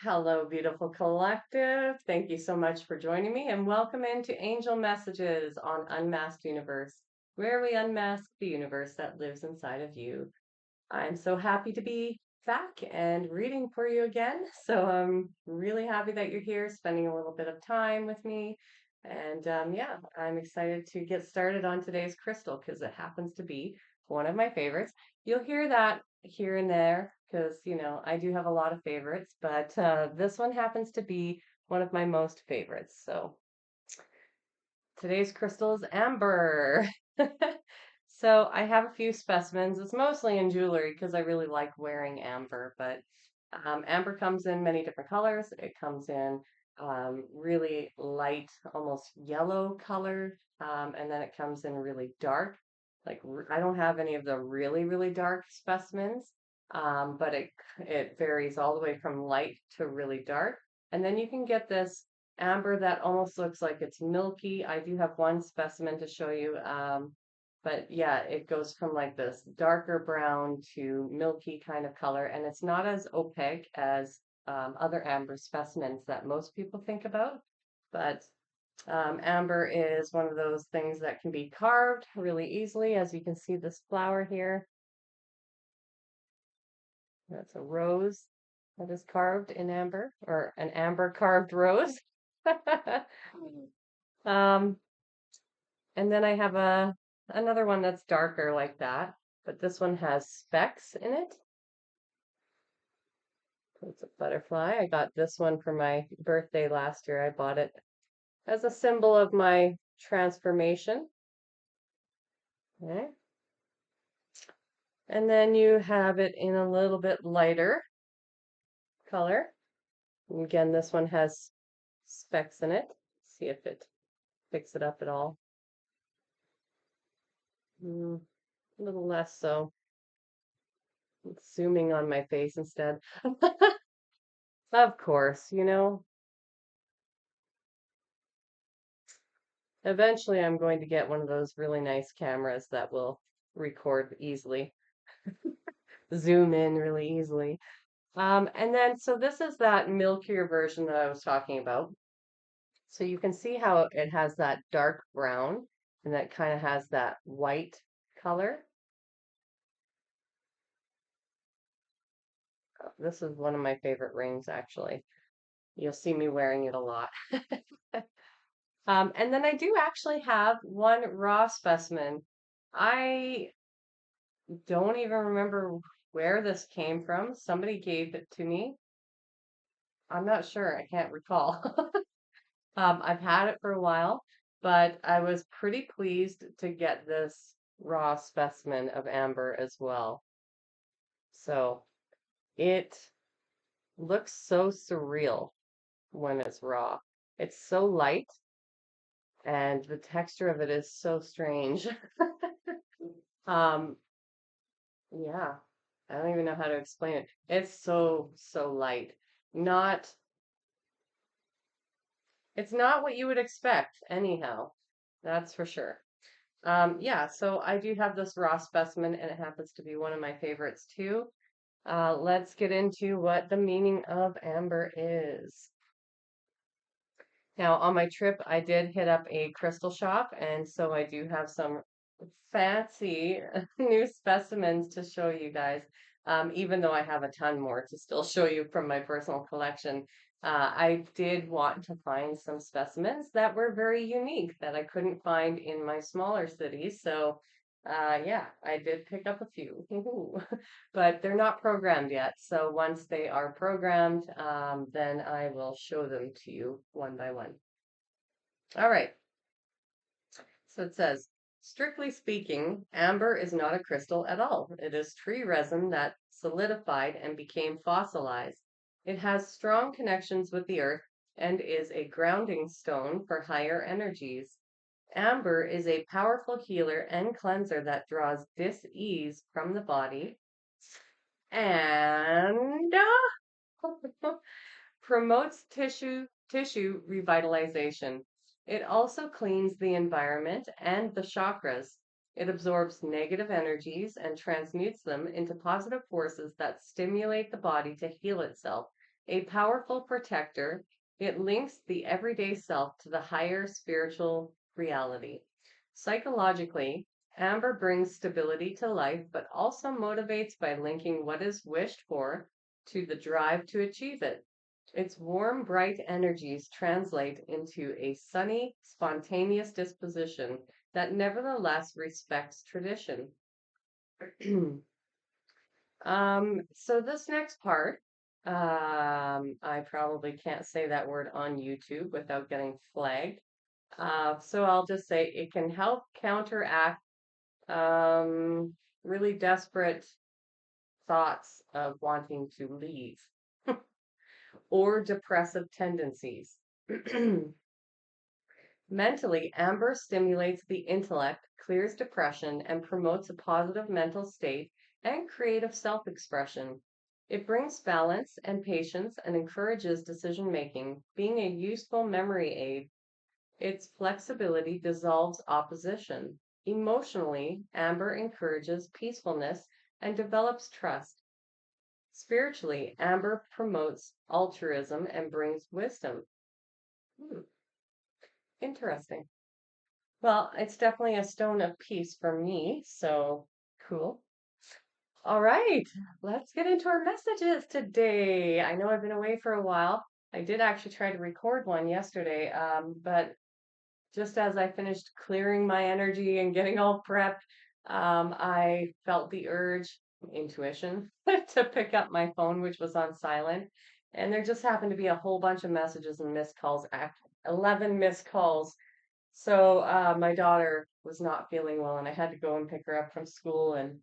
Hello, beautiful collective. Thank you so much for joining me and welcome into Angel Messages on Unmasked Universe, where we unmask the universe that lives inside of you. I'm so happy to be back and reading for you again. So I'm really happy that you're here, spending a little bit of time with me. And yeah, I'm excited to get started on today's crystal because it happens to be one of my favorites. You'll hear that here and there because, I do have a lot of favorites, but this one happens to be one of my most favorites. So today's crystal is amber. So I have a few specimens. It's mostly in jewelry because I really like wearing amber, but amber comes in many different colors. It comes in really light, almost yellow color, and then it comes in really dark. I don't have any of the really, really dark specimens, but it varies all the way from light to really dark. And then you can get this amber that almost looks like it's milky. I do have one specimen to show you. But yeah, it goes from like this darker brown to milky kind of color, and it's not as opaque as other amber specimens that most people think about. But amber is one of those things that can be carved really easily, as you can see this flower here. That's a rose that is carved in amber, or an amber carved rose. Um, and then I have another one that's darker like that, but this one has specks in it. It's a butterfly. I got this one for my birthday last year. I bought it as a symbol of my transformation. Okay. And then you have it in a little bit lighter color. And again, this one has specks in it. See if it picks it up at all. A little less so. It's zooming on my face instead. Of course, eventually I'm going to get one of those really nice cameras that will record easily, zoom in really easily. And then, so this is that milkier version that I was talking about. So you can see how it has that dark brown and that kind of has that white color. This is one of my favorite rings, actually. You'll see me wearing it a lot. And then I do actually have one raw specimen. I don't even remember where this came from. Somebody gave it to me. I'm not sure. I can't recall. I've had it for a while, but I was pretty pleased to get this raw specimen of amber as well. So it looks so surreal when it's raw. It's so light, and the texture of it is so strange. Um, yeah, I don't even know how to explain it. It's so, so light. Not, it's not what you would expect, anyhow. That's for sure. Yeah, so I do have this raw specimen, and it happens to be one of my favorites too. Let's get into what the meaning of amber is. Now, on my trip, I did hit up a crystal shop, and so I do have some fancy new specimens to show you guys. Even though I have a ton more to still show you from my personal collection, I did want to find some specimens that were very unique that I couldn't find in my smaller cities. So, yeah, I did pick up a few, but they're not programmed yet. So once they are programmed, then I will show them to you one by one. All right. So it says, strictly speaking, amber is not a crystal at all. It is tree resin that solidified and became fossilized. It has strong connections with the earth and is a grounding stone for higher energies. Amber is a powerful healer and cleanser that draws dis-ease from the body and promotes tissue revitalization. It also cleans the environment and the chakras. It absorbs negative energies and transmutes them into positive forces that stimulate the body to heal itself. A powerful protector, it links the everyday self to the higher spiritual reality. Psychologically, amber brings stability to life, but also motivates by linking what is wished for to the drive to achieve it. Its warm, bright energies translate into a sunny, spontaneous disposition that nevertheless respects tradition. So this next part, I probably can't say that word on YouTube without getting flagged. So I'll just say it can help counteract um, really desperate thoughts of wanting to leave or depressive tendencies. Mentally, amber stimulates the intellect, clears depression, and promotes a positive mental state and creative self expression. It brings balance and patience and encourages decision making, being a useful memory aid. Its flexibility dissolves opposition. Emotionally, amber encourages peacefulness and develops trust. Spiritually, amber promotes altruism and brings wisdom. Hmm, interesting. Well, it's definitely a stone of peace for me, so cool. All right, let's get into our messages today. I know I've been away for a while. I did actually try to record one yesterday, but just as I finished clearing my energy and getting all prepped, I felt the urge, intuition, to pick up my phone, which was on silent. And there just happened to be a whole bunch of messages and missed calls, 11 missed calls. So my daughter was not feeling well, and I had to go and pick her up from school. And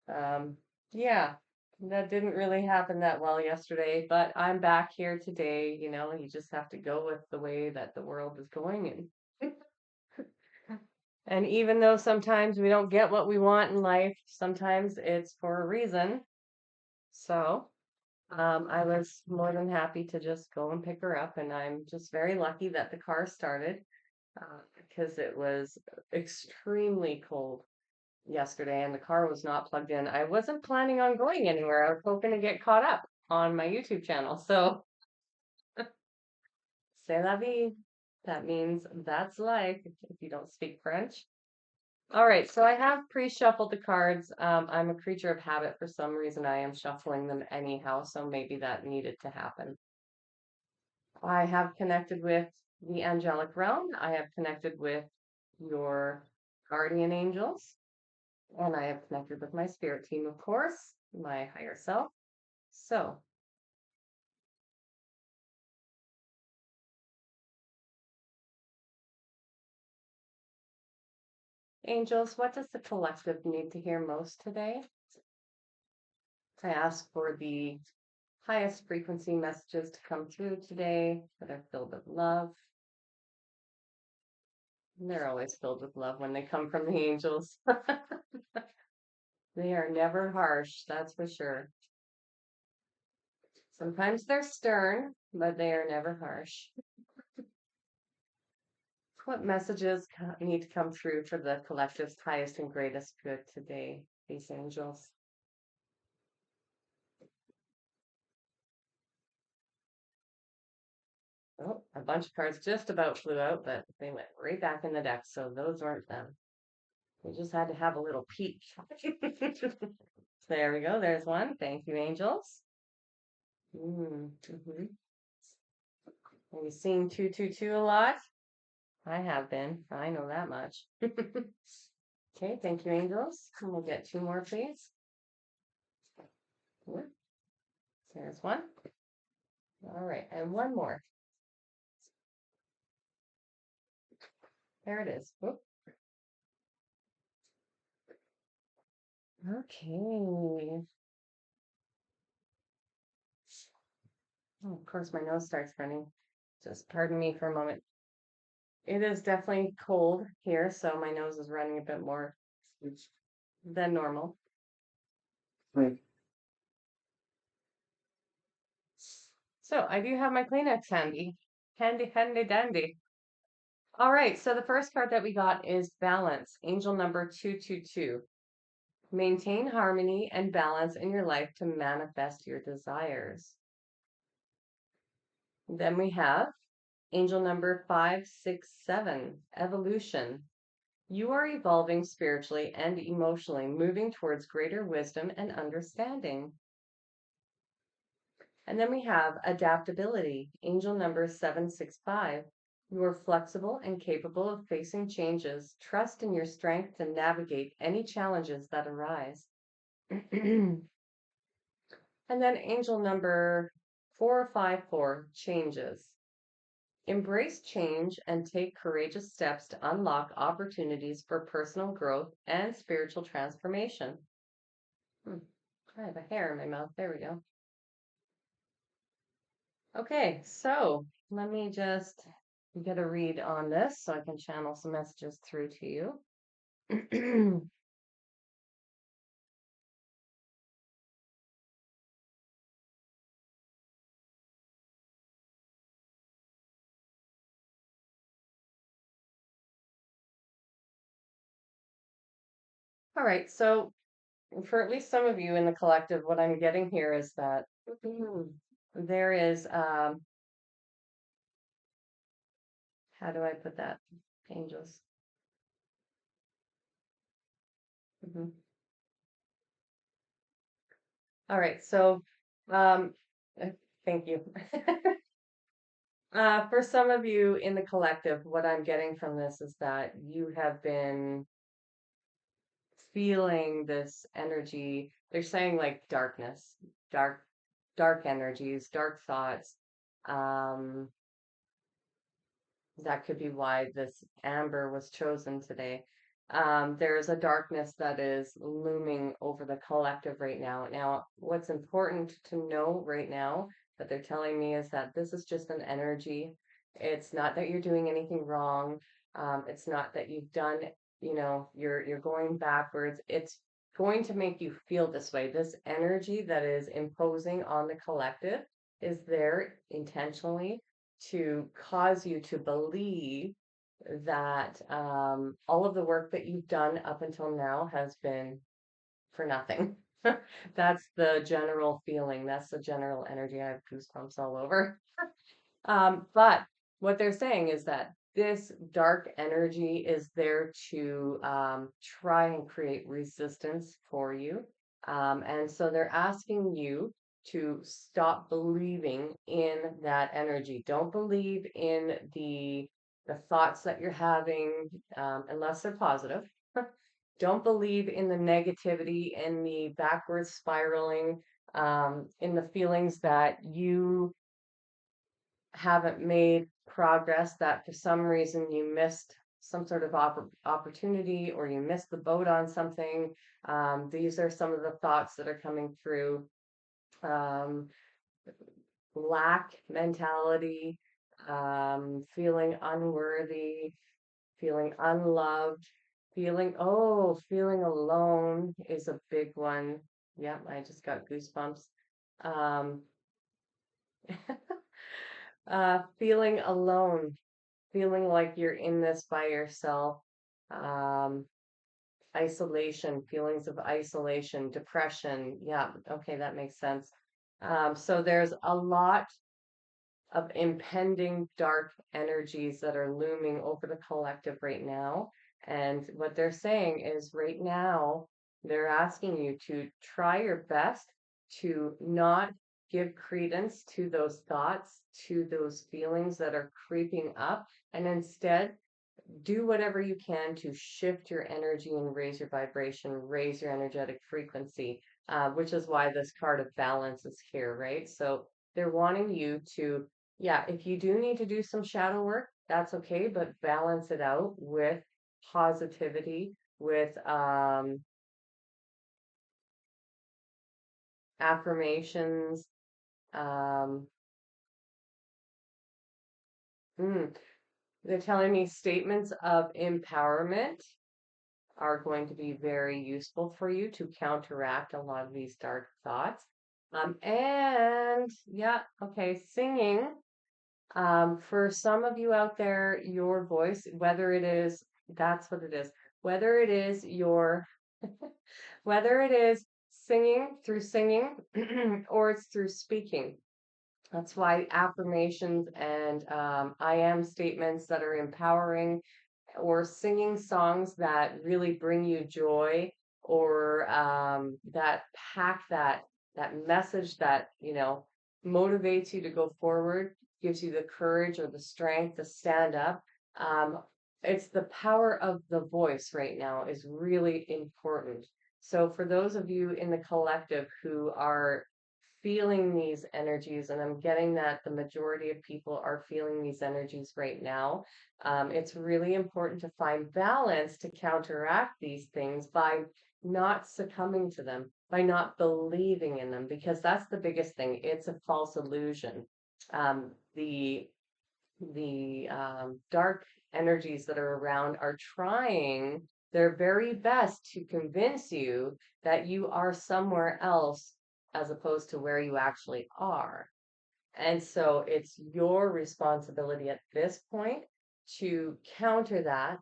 um, yeah, that didn't really happen that well yesterday, but I'm back here today. You just have to go with the way that the world is going. And even though sometimes we don't get what we want in life, sometimes it's for a reason. So I was more than happy to just go and pick her up, and I'm just very lucky that the car started because it was extremely cold yesterday and the car was not plugged in. I wasn't planning on going anywhere. I was hoping to get caught up on my YouTube channel. So, c'est la vie. That means that's life if you don't speak French. All right, so I have pre-shuffled the cards. I'm a creature of habit. For some reason, I am shuffling them anyhow, so maybe that needed to happen. I have connected with the angelic realm. I have connected with your guardian angels. And I have connected with my spirit team, of course, my higher self. So, angels, what does the collective need to hear most today? I ask for the highest frequency messages to come through today that are filled with love. And they're always filled with love when they come from the angels. They are never harsh, that's for sure. Sometimes they're stern, but they are never harsh. What messages need to come through for the collective's highest and greatest good today, these angels? Oh, a bunch of cards just about flew out, but they went right back in the deck, so those weren't them. We just had to have a little peek. There we go. There's one. Thank you, angels. Mm-hmm. Have you seen 222 a lot? I have been. I know that much. Okay, thank you, angels. And we'll get two more, please. There's one. All right, and one more. There it is. Whoop. Okay. Oh, of course, my nose starts running. Just pardon me for a moment. It is definitely cold here, so my nose is running a bit more than normal. Right. So I do have my Kleenex handy. Handy dandy. All right, so the first card that we got is Balance, angel number 222. Maintain harmony and balance in your life to manifest your desires. Then we have angel number 567, evolution. You are evolving spiritually and emotionally, moving towards greater wisdom and understanding. And then we have adaptability, angel number 765. You are flexible and capable of facing changes. Trust in your strength to navigate any challenges that arise. And then angel number 454, changes. Embrace change and take courageous steps to unlock opportunities for personal growth and spiritual transformation. I have a hair in my mouth. There we go. Okay, so let me just get a read on this so I can channel some messages through to you. All right, so for at least some of you in the collective, what I'm getting here is that there is, how do I put that? Angels. Mhm. All right, so um, uh, thank you. For some of you in the collective, what I'm getting from this is that you have been feeling this energy. They're saying like darkness, dark, dark energies, dark thoughts. Um, that could be why this amber was chosen today. There's a darkness that is looming over the collective right now. Now, what's important to know right now that they're telling me is that this is just an energy. It's not that you're doing anything wrong. It's not that you've done, you're going backwards. It's going to make you feel this way. This energy that is imposing on the collective is there intentionally to cause you to believe that all of the work that you've done up until now has been for nothing. That's the general feeling. That's the general energy. I have goosebumps all over. But what they're saying is that this dark energy is there to try and create resistance for you. And so they're asking you to stop believing in that energy. Don't believe in the thoughts that you're having, unless they're positive. Don't believe in the negativity and the backwards spiraling, in the feelings that you haven't made progress, that for some reason you missed some sort of opportunity or you missed the boat on something. These are some of the thoughts that are coming through. Um, Lack mentality, feeling unworthy, feeling unloved, feeling alone is a big one. Yep, I just got goosebumps. Um, Feeling alone, feeling like you're in this by yourself. Um, Isolation, feelings of isolation, depression. Yeah, okay, that makes sense. So there's a lot of impending dark energies that are looming over the collective right now. And what they're saying is right now, they're asking you to try your best to not give credence to those thoughts, to those feelings that are creeping up, and instead do whatever you can to shift your energy and raise your vibration, raise your energetic frequency, which is why this card of balance is here, right? So they're wanting you to, yeah, if you do need to do some shadow work, that's okay, but balance it out with positivity, with affirmations. Um, mm, they're telling me statements of empowerment are going to be very useful for you to counteract a lot of these dark thoughts. And yeah, okay, singing. For some of you out there, your voice, whether it is, that's what it is, whether it is your, whether it is singing, or it's through speaking, That's why affirmations and I am statements that are empowering, or singing songs that really bring you joy, or that pack that message that motivates you to go forward, gives you the courage or the strength to stand up. um, it's the power of the voice right now is really important. So for those of you in the collective who are feeling these energies, and I'm getting that the majority of people are feeling these energies right now, it's really important to find balance to counteract these things by not succumbing to them, by not believing in them, because that's the biggest thing. It's a false illusion. The dark energies that are around are trying their very best to convince you that you are somewhere else as opposed to where you actually are. And so it's your responsibility at this point to counter that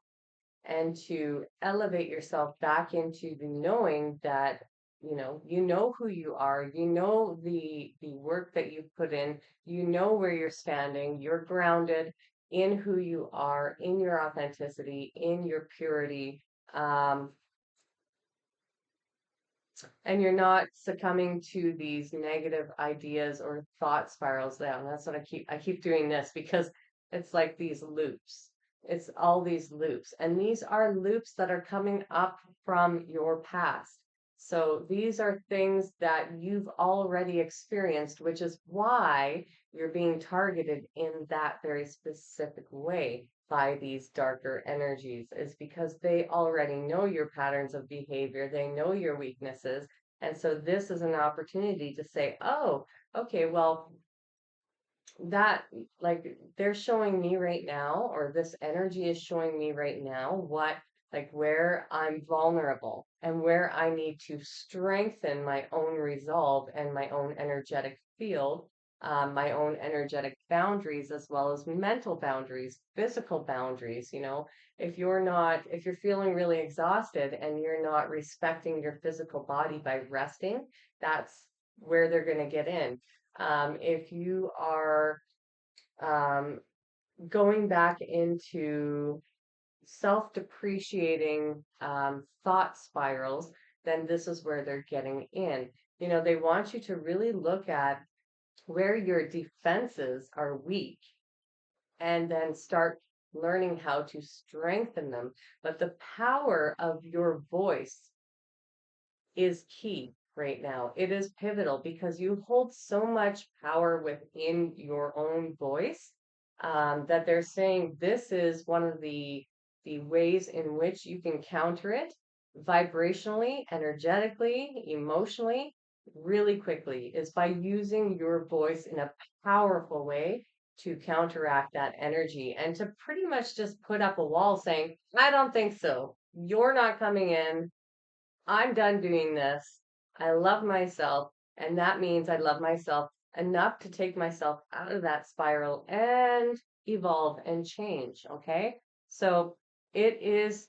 and to elevate yourself back into the knowing that you know who you are, you know the work that you've put in, you know where you're standing, you're grounded in who you are, in your authenticity, in your purity. um, and you're not succumbing to these negative ideas or thought spirals down. That's what I keep doing this because it's like these loops. It's all these loops, and these are loops that are coming up from your past. So these are things that you've already experienced, which is why you're being targeted in that very specific way by these darker energies, is because they already know your patterns of behavior, they know your weaknesses. And so this is an opportunity to say, oh, okay, well, that, like, they're showing me right now, or this energy is showing me right now what, like, where I'm vulnerable and where I need to strengthen my own resolve and my own energetic field, my own energetic boundaries, as well as mental boundaries, physical boundaries. If you're feeling really exhausted and you're not respecting your physical body by resting, that's where they're going to get in. If you are um, going back into self-depreciating thought spirals, then this is where they're getting in. They want you to really look at where your defenses are weak and then start learning how to strengthen them. But the power of your voice is key right now. It is pivotal because you hold so much power within your own voice, that they're saying this is one of the ways in which you can counter it vibrationally, energetically, emotionally, really quickly, is by using your voice in a powerful way to counteract that energy and to pretty much just put up a wall saying, I don't think so. You're not coming in. I'm done doing this. I love myself. And that means I love myself enough to take myself out of that spiral and evolve and change. Okay. So it is,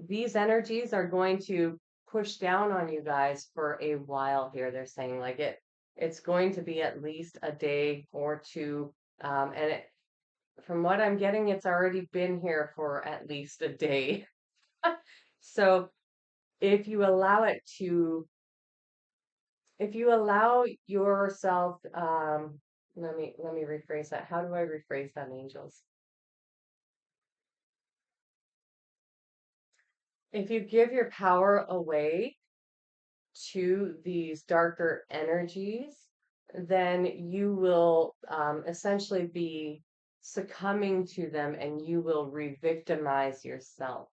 these energies are going to push down on you guys for a while here. They're saying like it's going to be at least a day or two. From what I'm getting, it's already been here for at least a day. So if you allow it to, if you allow yourself, let me rephrase that. How do I rephrase that, angels? If you give your power away to these darker energies, then you will essentially be succumbing to them, and you will re-victimize yourself.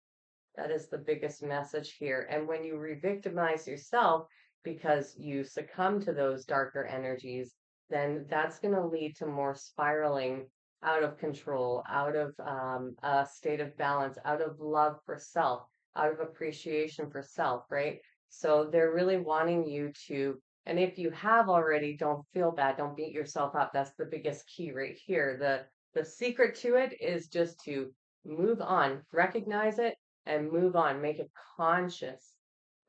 That is the biggest message here. And when you re-victimize yourself because you succumb to those darker energies, then that's going to lead to more spiraling out of control, out of a state of balance, out of love for self, out of appreciation for self, right? So they're really wanting you to, and if you have already, don't feel bad, don't beat yourself up. That's the biggest key right here. The secret to it is just to move on, recognize it, and move on. Make a conscious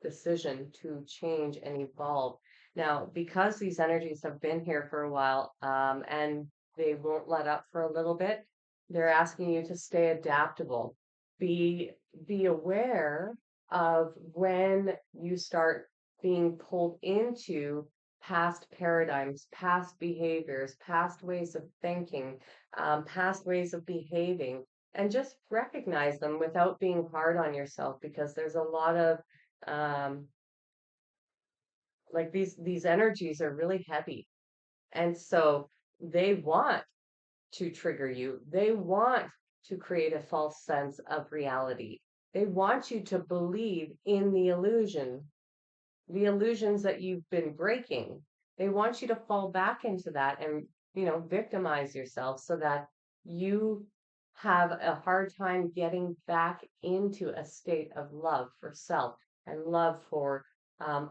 decision to change and evolve. Now, because these energies have been here for a while, and they won't let up for a little bit, they're asking you to stay adaptable. Be be aware of when you start being pulled into past paradigms, past behaviors, past ways of thinking, past ways of behaving, and just recognize them without being hard on yourself because there's a lot of um, like these energies are really heavy. And so they want to trigger you. They want to create a false sense of reality. They want you to believe in the illusions that you've been breaking. They want you to fall back into that and, victimize yourself so that you have a hard time getting back into a state of love for self and love for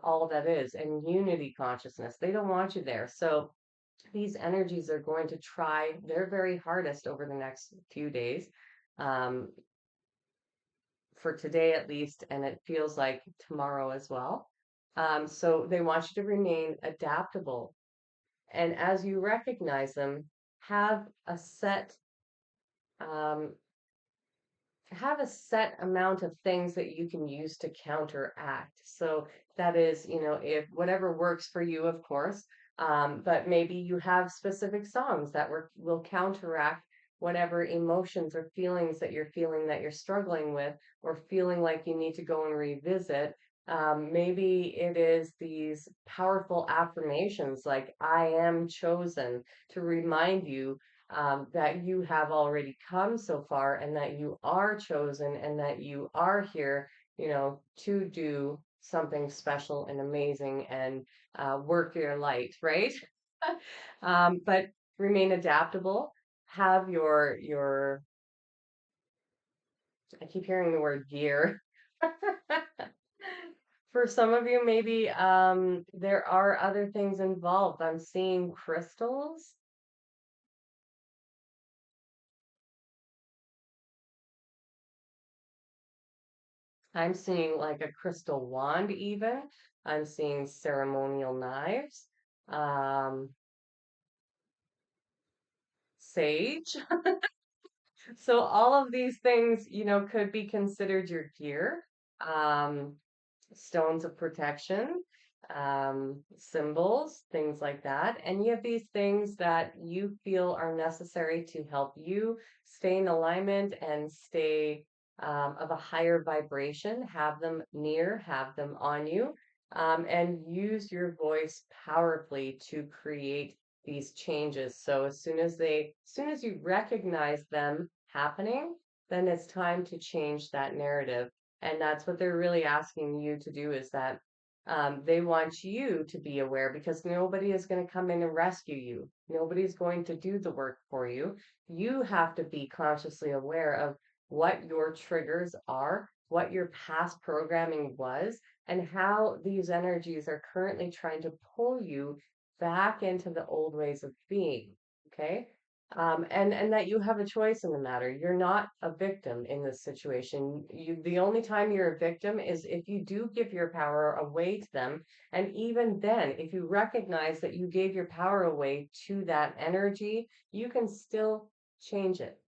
all that is and unity consciousness. They don't want you there. So these energies are going to try their very hardest over the next few days. Um, for today at least, and it feels like tomorrow as well. So they want you to remain adaptable. And as you recognize them, have a set um, have a set amount of things that you can use to counteract. So that is, if whatever works for you, of course, but maybe you have specific songs that will counteract whatever emotions or feelings that you're feeling that you're struggling with or feeling like you need to go and revisit. Maybe it is these powerful affirmations like I am chosen to remind you that you have already come so far and that you are chosen and that you are here, to do something special and amazing and work your light, right? But remain adaptable. Have I keep hearing the word gear. For some of you, maybe there are other things involved. I'm seeing crystals. I'm seeing like a crystal wand even. I'm seeing ceremonial knives, um, sage. So all of these things, could be considered your gear. Um, Stones of protection, symbols, things like that. Any of these things that you feel are necessary to help you stay in alignment and stay of a higher vibration, have them near, have them on you, and use your voice powerfully to create these changes. So as soon as you recognize them happening, then it's time to change that narrative, and that's what they're really asking you to do is that they want you to be aware because nobody is going to come in and rescue you. Nobody's going to do the work for you. You have to be consciously aware of what your triggers are, what your past programming was, and how these energies are currently trying to pull you back into the old ways of being. Okay. And that you have a choice in the matter. You're not a victim in this situation. The only time you're a victim is if you do give your power away to them. And even then, if you recognize that you gave your power away to that energy, you can still change it.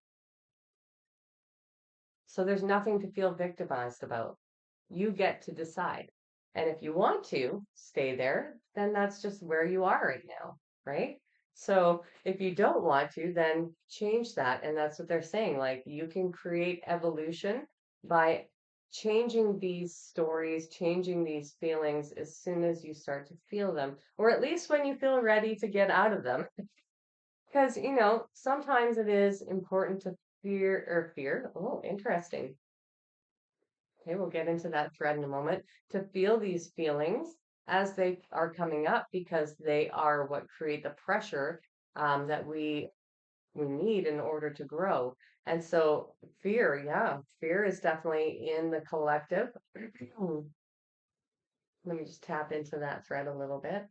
So there's nothing to feel victimized about. You get to decide. And if you want to stay there, then that's just where you are right now, right? So if you don't want to, then change that. And that's what they're saying. Like you can create evolution by changing these stories, changing these feelings as soon as you start to feel them, or at least when you feel ready to get out of them. Because, sometimes it is important to fear. Oh, interesting. Okay, we'll get into that thread in a moment. To feel these feelings as they are coming up because they are what create the pressure that we need in order to grow. And so fear, yeah, fear is definitely in the collective. Let me just tap into that thread a little bit.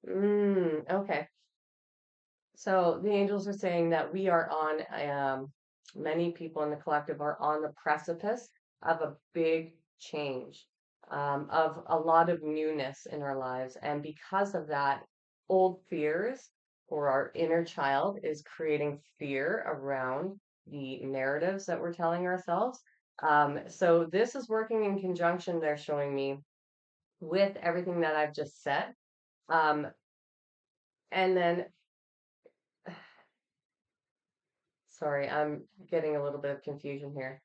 Okay. So the angels are saying that we are on many people in the collective are on the precipice of a big change, of a lot of newness in our lives. And because of that, old fears or our inner child is creating fear around the narratives that we're telling ourselves. So this is working in conjunction, they're showing me, with everything that I've just said. Um, and then, sorry, I'm getting a little bit of confusion here.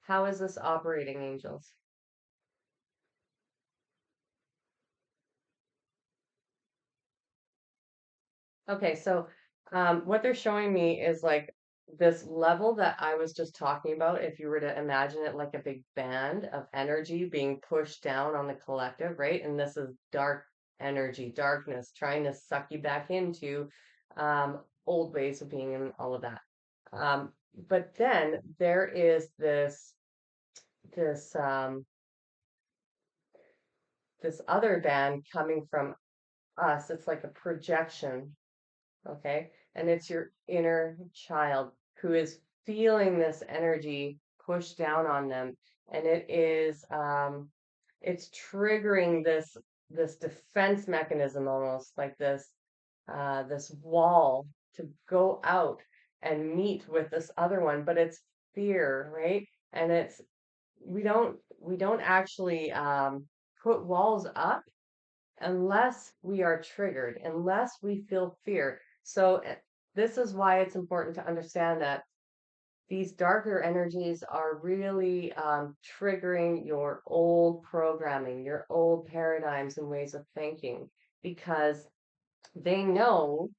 How is this operating, angels? Okay, so what they're showing me is like this level that I was just talking about. If you were to imagine it like a big band of energy being pushed down on the collective, right? And this is dark energy, darkness, trying to suck you back into old ways of being and all of that. Um, but then there is this this other band coming from us. It's like a projection, okay? And it's your inner child who is feeling this energy push down on them, and it's triggering this defense mechanism, almost like this wall to go out and meet with this other one, but it's fear, right? And it's we don't actually put walls up unless we are triggered, unless we feel fear. So this is why it's important to understand that these darker energies are really triggering your old programming, your old paradigms and ways of thinking, because they know,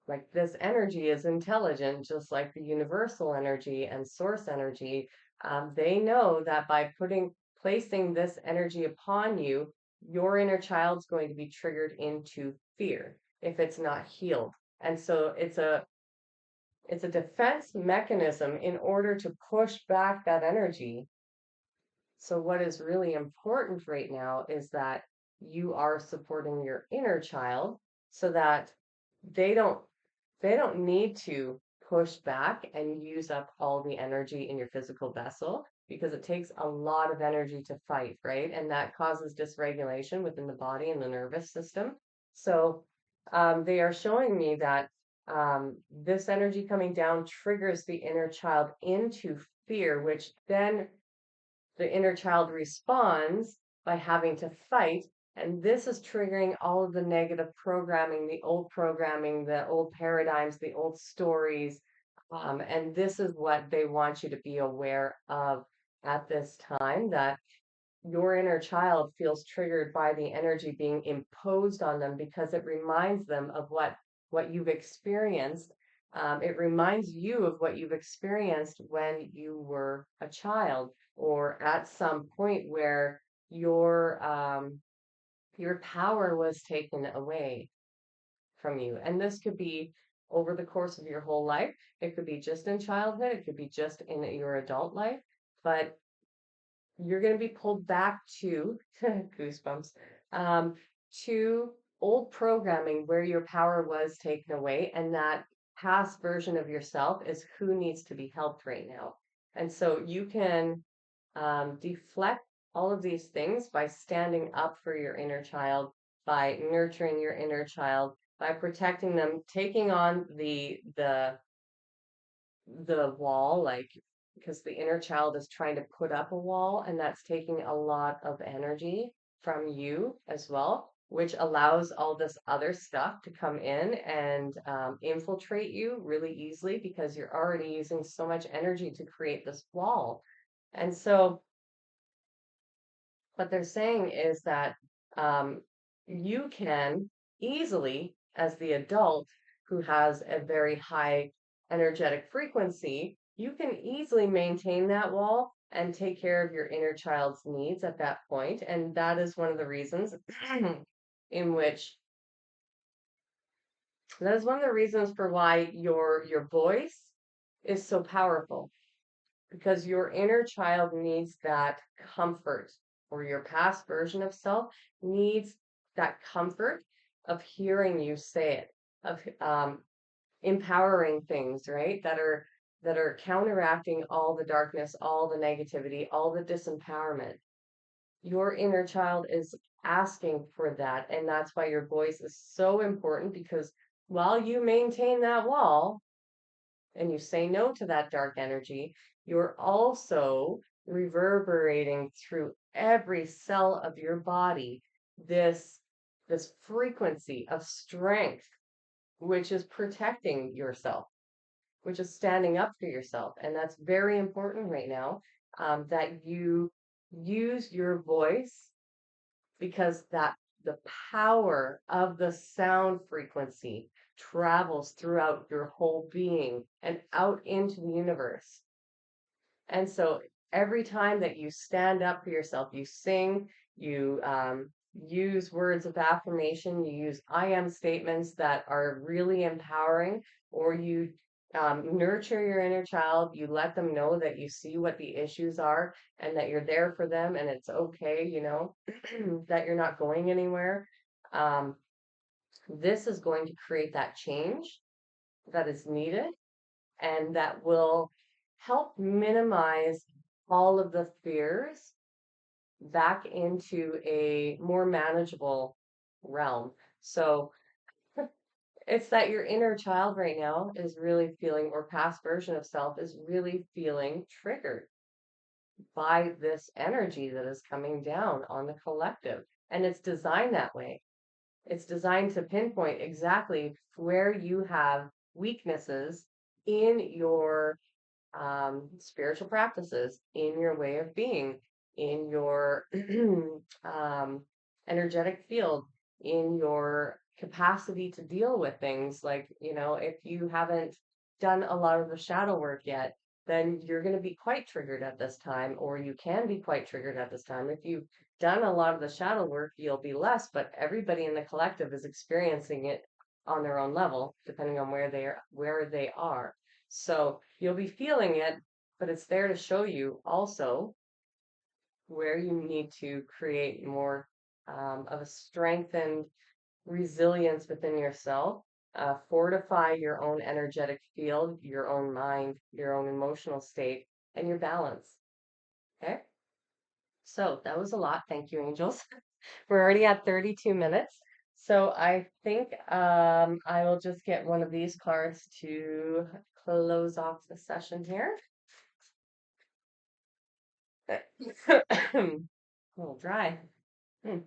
like, this energy is intelligent, just like the universal energy and source energy. They know that by placing this energy upon you, your inner child's going to be triggered into fear if it's not healed. And so it's a defense mechanism in order to push back that energy. So what is really important right now is that you are supporting your inner child so that they don't they don't need to push back and use up all the energy in your physical vessel, because it takes a lot of energy to fight, right? And that causes dysregulation within the body and the nervous system. So they are showing me that this energy coming down triggers the inner child into fear, which then the inner child responds by having to fight. And this is triggering all of the negative programming, the old paradigms, the old stories. And this is what they want you to be aware of at this time, that your inner child feels triggered by the energy being imposed on them because it reminds them of what you've experienced. It reminds you of what you've experienced when you were a child, or at some point where your power was taken away from you. And this could be over the course of your whole life. It could be just in childhood. It could be just in your adult life. But you're going to be pulled back to goosebumps, um, to old programming where your power was taken away, and that past version of yourself is who needs to be helped right now. And so you can deflect all of these things by standing up for your inner child, by nurturing your inner child, by protecting them, taking on the wall, like, because the inner child is trying to put up a wall, and that's taking a lot of energy from you as well, which allows all this other stuff to come in and infiltrate you really easily, because you're already using so much energy to create this wall. And so what they're saying is that you can easily, as the adult who has a very high energetic frequency, you can easily maintain that wall and take care of your inner child's needs at that point. And that is one of the reasons in which that is one of the reasons for why your voice is so powerful, because your inner child needs that comfort, or your past version of self needs that comfort of hearing you say it, of empowering things, right? That are that are counteracting all the darkness, all the negativity, all the disempowerment. Your inner child is asking for that. And that's why your voice is so important, because while you maintain that wall and you say no to that dark energy, you're also reverberating through every cell of your body this this frequency of strength, which is protecting yourself, which is standing up for yourself. And that's very important right now, that you use your voice, because that the power of the sound frequency travels throughout your whole being and out into the universe. And so every time that you stand up for yourself, you sing, you use words of affirmation, you use I am statements that are really empowering, or you nurture your inner child, you let them know that you see what the issues are and that you're there for them and it's okay, that you're not going anywhere. Um, this is going to create that change that is needed, and that will help minimize all of the fears back into a more manageable realm. So it's that your inner child right now is really feeling, or past version of self is really feeling triggered by this energy that is coming down on the collective. And it's designed that way. It's designed to pinpoint exactly where you have weaknesses in your spiritual practices, in your way of being, in your um, energetic field, in your capacity to deal with things. Like, if you haven't done a lot of the shadow work yet, then you're going to be quite triggered at this time, or you can be quite triggered at this time. If you've done a lot of the shadow work, you'll be less, but everybody in the collective is experiencing it on their own level, depending on where they are. So you'll be feeling it, but it's there to show you also where you need to create more of a strengthened resilience within yourself, fortify your own energetic field, your own mind, your own emotional state, and your balance. Okay? So that was a lot. Thank you, angels. We're already at 32 minutes. So I think I will just get one of these cards to close off the session here. A little dry. Hmm.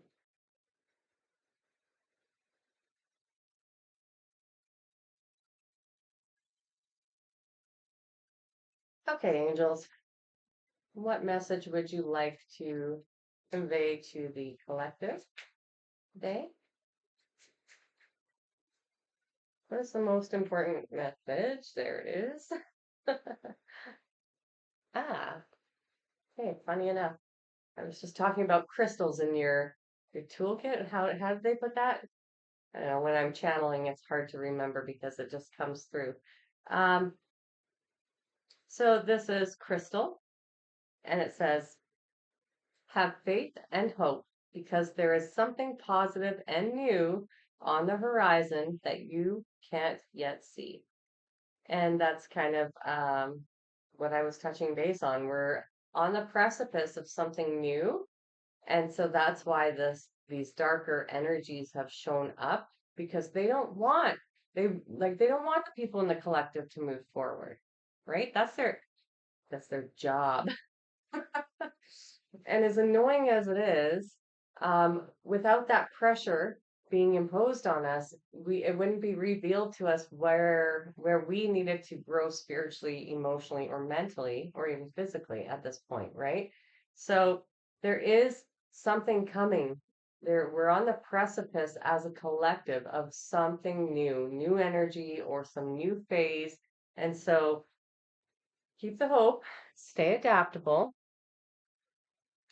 Okay, angels, what message would you like to convey to the collective today? What is the most important message? There it is. Ah, okay, funny enough. I was just talking about crystals in your toolkit. How did they put that? I don't know, when I'm channeling, it's hard to remember because it just comes through. Um, so this is crystal, and it says, have faith and hope, because there is something positive and new on the horizon that you can't yet see. And that's kind of what I was touching base on. We're on the precipice of something new. And so that's why these darker energies have shown up, because they don't want the people in the collective to move forward. Right? That's their job. And as annoying as it is, without that pressure being imposed on us, it wouldn't be revealed to us where we needed to grow spiritually, emotionally, or mentally, or even physically at this point, right? So there is something coming. We're on the precipice as a collective of something new energy or some new phase. And so keep the hope, stay adaptable,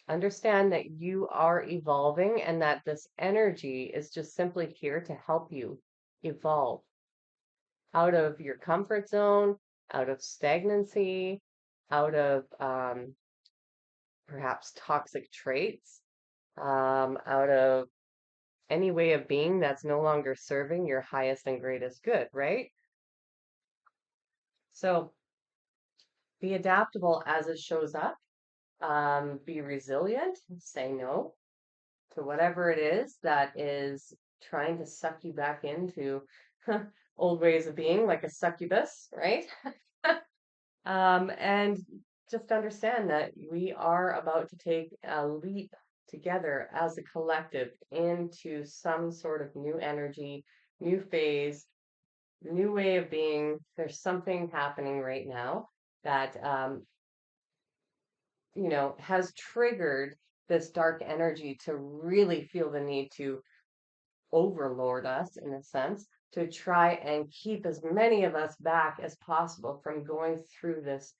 understand that you are evolving, and that this energy is just simply here to help you evolve out of your comfort zone, out of stagnancy, out of perhaps toxic traits, out of any way of being that's no longer serving your highest and greatest good, right? So be adaptable as it shows up. Be resilient, say no to whatever it is that is trying to suck you back into old ways of being, like a succubus, right? And just understand that we are about to take a leap together as a collective into some sort of new energy, new phase, new way of being. There's something happening right now that has triggered this dark energy to really feel the need to overlord us in a sense, to try and keep as many of us back as possible from going through this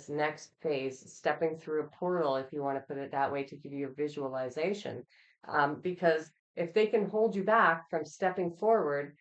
next phase, stepping through a portal, if you want to put it that way, to give you a visualization. Because if they can hold you back from stepping forward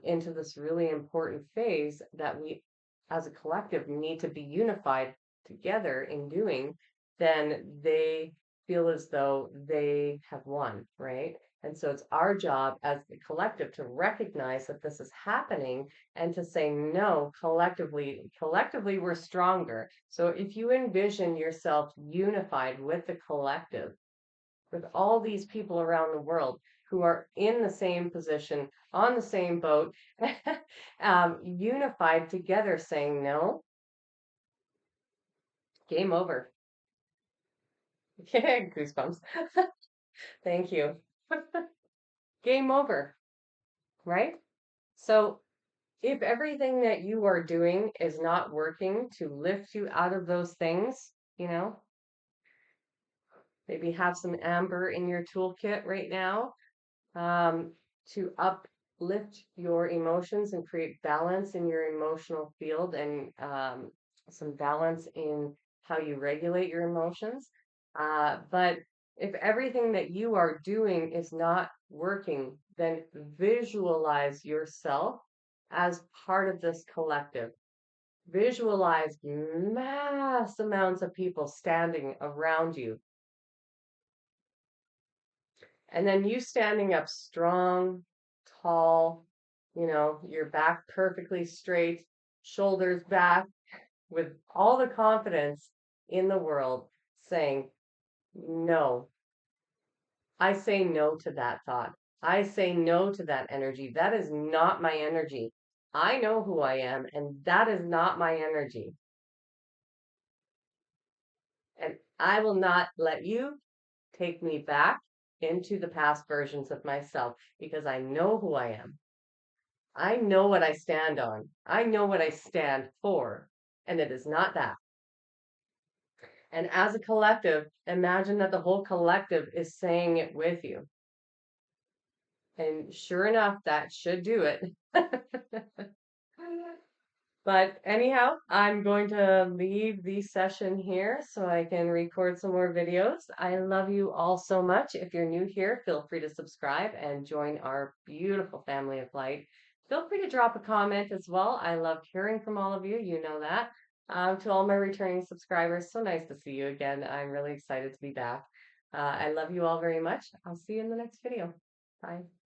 into this really important phase that we as a collective need to be unified together in doing, then they feel as though they have won, right? And so it's our job as the collective to recognize that this is happening and to say no collectively. Collectively, we're stronger. So if you envision yourself unified with the collective, with all these people around the world who are in the same position, on the same boat, unified together, saying no, game over. Goosebumps. Thank you. Game over, right? So if everything that you are doing is not working to lift you out of those things, maybe have some amber in your toolkit right now, um, to uplift your emotions and create balance in your emotional field, and some balance in how you regulate your emotions. But if everything that you are doing is not working, then visualize yourself as part of this collective. Visualize mass amounts of people standing around you, and then you standing up strong, tall, your back perfectly straight, shoulders back, with all the confidence in the world, saying, no, I say no to that thought. I say no to that energy. That is not my energy. I know who I am, and that is not my energy. And I will not let you take me back into the past versions of myself, because I know who I am. I know what I stand on. I know what I stand for, and it is not that. And as a collective, imagine that the whole collective is saying it with you. And sure enough, that should do it. But anyhow, I'm going to leave the session here so I can record some more videos. I love you all so much. If you're new here, feel free to subscribe and join our beautiful family of light. Feel free to drop a comment as well. I love hearing from all of you. You know that. To all my returning subscribers, so nice to see you again. I'm really excited to be back. I love you all very much. I'll see you in the next video. Bye.